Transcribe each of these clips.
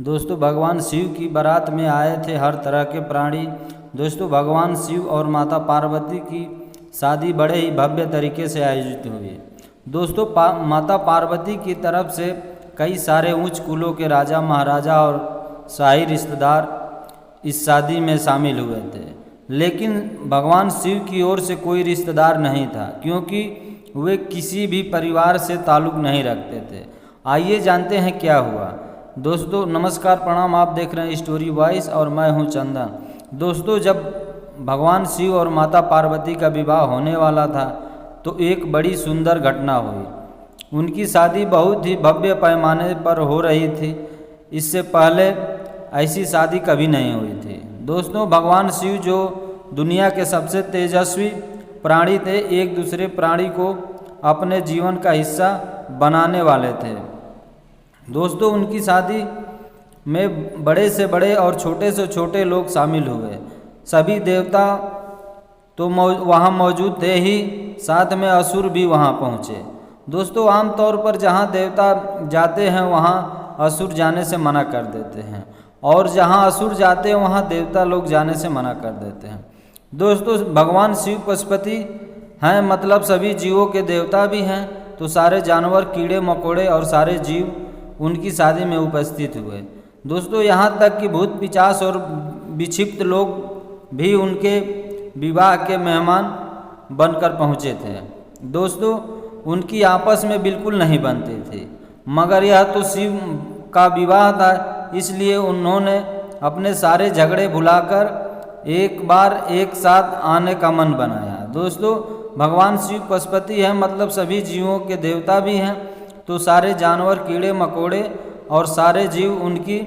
दोस्तों भगवान शिव की बारात में आए थे हर तरह के प्राणी। दोस्तों भगवान शिव और माता पार्वती की शादी बड़े ही भव्य तरीके से आयोजित हुई। दोस्तों माता पार्वती की तरफ से कई सारे उच्च कुलों के राजा महाराजा और शाही रिश्तेदार इस शादी में शामिल हुए थे, लेकिन भगवान शिव की ओर से कोई रिश्तेदार नहीं था, क्योंकि वे किसी भी परिवार से ताल्लुक़ नहीं रखते थे। आइए जानते हैं क्या हुआ। दोस्तों नमस्कार प्रणाम, आप देख रहे हैं स्टोरी वॉइस और मैं हूं चंदन। दोस्तों जब भगवान शिव और माता पार्वती का विवाह होने वाला था तो एक बड़ी सुंदर घटना हुई। उनकी शादी बहुत ही भव्य पैमाने पर हो रही थी। इससे पहले ऐसी शादी कभी नहीं हुई थी। दोस्तों भगवान शिव जो दुनिया के सबसे तेजस्वी प्राणी थे, एक दूसरे प्राणी को अपने जीवन का हिस्सा बनाने वाले थे। दोस्तों उनकी शादी में बड़े से बड़े और छोटे से छोटे लोग शामिल हुए। सभी देवता तो वहाँ मौजूद थे ही, साथ में असुर भी वहाँ पहुँचे। दोस्तों आमतौर पर जहाँ देवता जाते हैं वहाँ असुर जाने से मना कर देते हैं, और जहाँ असुर जाते हैं वहाँ देवता लोग जाने से मना कर देते हैं। दोस्तों भगवान शिव पशुपति हैं, मतलब सभी जीवों के देवता भी हैं। तो सारे जानवर, कीड़े मकोड़े और सारे जीव उनकी शादी में उपस्थित हुए। दोस्तों यहाँ तक कि भूत पिशाच और विक्षिप्त लोग भी उनके विवाह के मेहमान बनकर पहुँचे थे। दोस्तों उनकी आपस में बिल्कुल नहीं बनती थी, मगर यह तो शिव का विवाह था, इसलिए उन्होंने अपने सारे झगड़े भुलाकर एक बार एक साथ आने का मन बनाया। दोस्तों भगवान शिव पशुपति हैं, मतलब सभी जीवों के देवता भी हैं। तो सारे जानवर, कीड़े मकोड़े और सारे जीव उनकी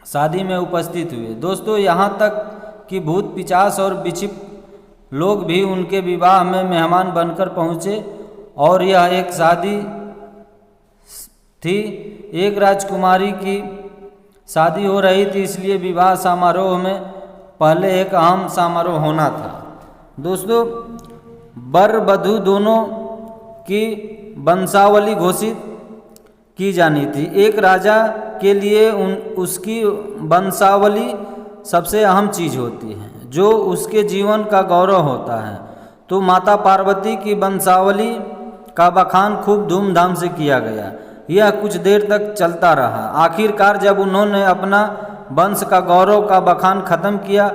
शादी में उपस्थित हुए। दोस्तों यहाँ तक कि भूत पिशाच और विक्षिप्त लोग भी उनके विवाह में मेहमान बनकर पहुँचे। और यह एक शादी थी, एक राजकुमारी की शादी हो रही थी, इसलिए विवाह समारोह में पहले एक अहम समारोह होना था। दोस्तों वर वधू दोनों की वंशावली घोषित की जानी थी। एक राजा के लिए उसकी वंशावली सबसे अहम चीज़ होती है, जो उसके जीवन का गौरव होता है। तो माता पार्वती की वंशावली का बखान खूब धूमधाम से किया गया। यह कुछ देर तक चलता रहा। आखिरकार जब उन्होंने अपना वंश का गौरव का बखान खत्म किया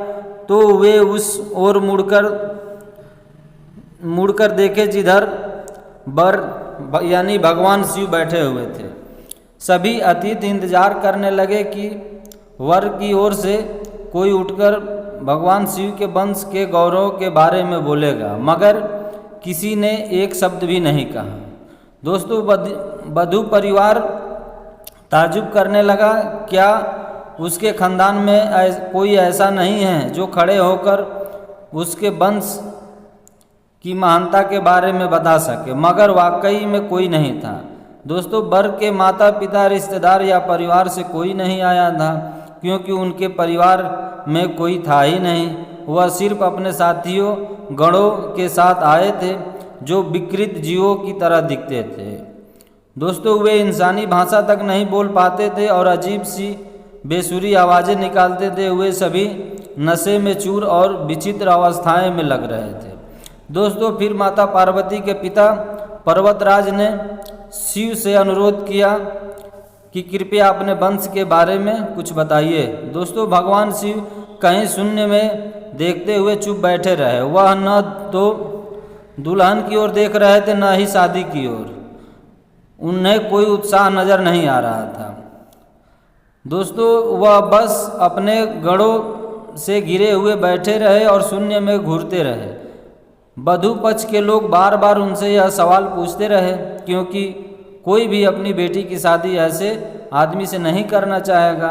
तो वे उस ओर मुड़कर देखे जिधर वर यानी भगवान शिव बैठे हुए थे। सभी अतिथि इंतजार करने लगे कि वर की ओर से कोई उठकर भगवान शिव के वंश के गौरव के बारे में बोलेगा, मगर किसी ने एक शब्द भी नहीं कहा। दोस्तों वधू परिवार ताज्जुब करने लगा, क्या उसके खानदान में कोई ऐसा नहीं है जो खड़े होकर उसके वंश की महानता के बारे में बता सके, मगर वाकई में कोई नहीं था। दोस्तों वर के माता पिता, रिश्तेदार या परिवार से कोई नहीं आया था, क्योंकि उनके परिवार में कोई था ही नहीं। वह सिर्फ अपने साथियों गणों के साथ आए थे, जो विकृत जीवों की तरह दिखते थे। दोस्तों वे इंसानी भाषा तक नहीं बोल पाते थे और अजीब सी बेसुरी आवाज़ें निकालते थे। वे सभी नशे में चूर और विचित्र अवस्थाएं में लग रहे थे। दोस्तों फिर माता पार्वती के पिता पर्वतराज ने शिव से अनुरोध किया कि कृपया अपने वंश के बारे में कुछ बताइए। दोस्तों भगवान शिव कहीं शून्य में देखते हुए चुप बैठे रहे। वह न तो दुल्हन की ओर देख रहे थे, न ही शादी की ओर। उन्हें कोई उत्साह नज़र नहीं आ रहा था। दोस्तों वह बस अपने गढ़ों से घिरे हुए बैठे रहे और शून्य में घूरते रहे। वधू पक्ष के लोग बार बार उनसे यह सवाल पूछते रहे, क्योंकि कोई भी अपनी बेटी की शादी ऐसे आदमी से नहीं करना चाहेगा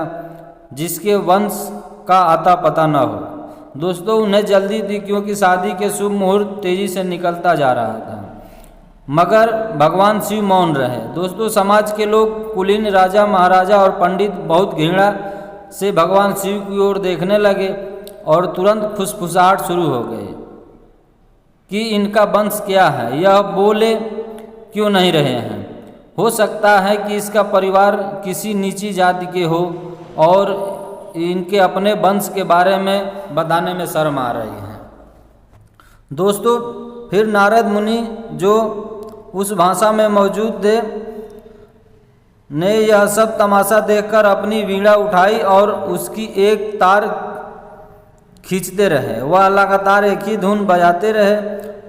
जिसके वंश का आता पता न हो। दोस्तों उन्हें जल्दी थी, क्योंकि शादी के शुभ मुहूर्त तेजी से निकलता जा रहा था, मगर भगवान शिव मौन रहे। दोस्तों समाज के लोग, कुलीन, राजा महाराजा और पंडित बहुत घृणा से भगवान शिव की ओर देखने लगे और तुरंत फुसफुसाहट शुरू हो गई कि इनका वंश क्या है, यह बोले क्यों नहीं रहे हैं। हो सकता है कि इसका परिवार किसी नीची जाति के हो और इनके अपने वंश के बारे में बताने में शर्म आ रही है। दोस्तों फिर नारद मुनि जो उस भाषा में मौजूद थे ने यह सब तमाशा देखकर अपनी वीणा उठाई और उसकी एक तार खींचते रहे। वह लगातार एक ही धुन बजाते रहे,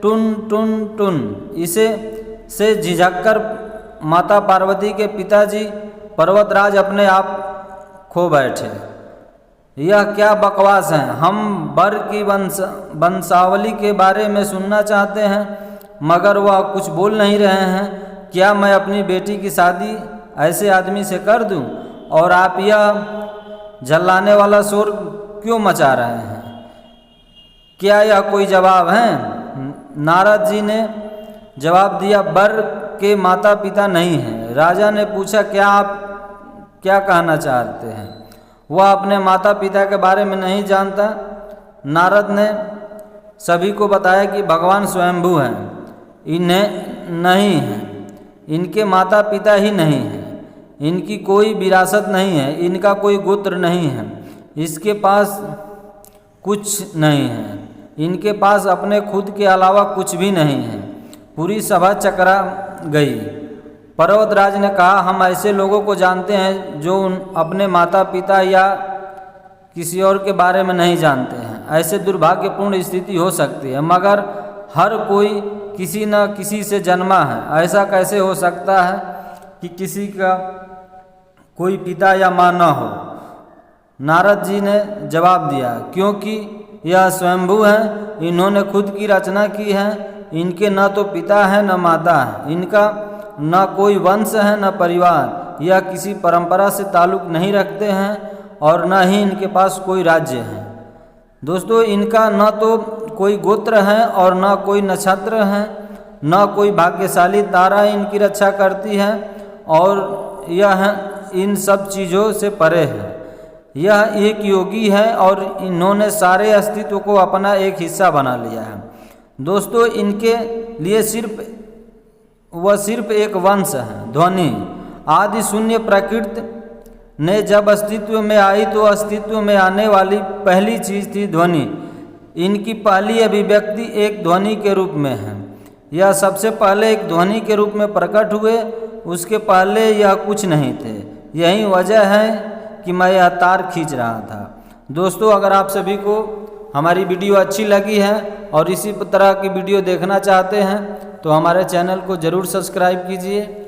टुन टुन टुन। इसे से झिझककर माता पार्वती के पिताजी पर्वतराज अपने आप खो बैठे। यह क्या बकवास है, हम वर की वंशावली के बारे में सुनना चाहते हैं मगर वह कुछ बोल नहीं रहे हैं। क्या मैं अपनी बेटी की शादी ऐसे आदमी से कर दूं और आप यह झल्लाने वाला शोर क्यों मचा रहे हैं? क्या यह कोई जवाब है? नारद जी ने जवाब दिया, वर के माता पिता नहीं हैं। राजा ने पूछा, क्या आप क्या कहना चाहते हैं? वह अपने माता पिता के बारे में नहीं जानता। नारद ने सभी को बताया कि भगवान स्वयंभू हैं, इन्हें नहीं है, इनके माता पिता ही नहीं हैं, इनकी कोई विरासत नहीं है, इनका कोई गोत्र नहीं है, इसके पास कुछ नहीं है, इनके पास अपने खुद के अलावा कुछ भी नहीं है। पूरी सभा चकरा गई। पर्वतराज ने कहा, हम ऐसे लोगों को जानते हैं जो अपने माता पिता या किसी और के बारे में नहीं जानते हैं। ऐसे दुर्भाग्यपूर्ण स्थिति हो सकती है मगर हर कोई किसी न किसी से जन्मा है। ऐसा कैसे हो सकता है कि किसी का कोई पिता या माँ न हो? नारद जी ने जवाब दिया, क्योंकि यह स्वयंभू हैं, इन्होंने खुद की रचना की है, इनके न तो पिता है न माता है, इनका न कोई वंश है न परिवार, यह किसी परंपरा से ताल्लुक़ नहीं रखते हैं और न ही इनके पास कोई राज्य है। दोस्तों इनका न तो कोई गोत्र है और न कोई नक्षत्र है, न कोई भाग्यशाली तारा इनकी रक्षा करती है और यह इन सब चीज़ों से परे है। यह एक योगी है और इन्होंने सारे अस्तित्व को अपना एक हिस्सा बना लिया है। दोस्तों इनके लिए सिर्फ एक वंश है, ध्वनि। आदि शून्य प्रकृति ने जब अस्तित्व में आई तो अस्तित्व में आने वाली पहली चीज़ थी ध्वनि। इनकी पहली अभिव्यक्ति एक ध्वनि के रूप में है। यह सबसे पहले एक ध्वनि के रूप में प्रकट हुए, उसके पहले यह कुछ नहीं थे। यही वजह है कि मैं यह तार खींच रहा था। दोस्तों अगर आप सभी को हमारी वीडियो अच्छी लगी है और इसी तरह की वीडियो देखना चाहते हैं तो हमारे चैनल को ज़रूर सब्सक्राइब कीजिए।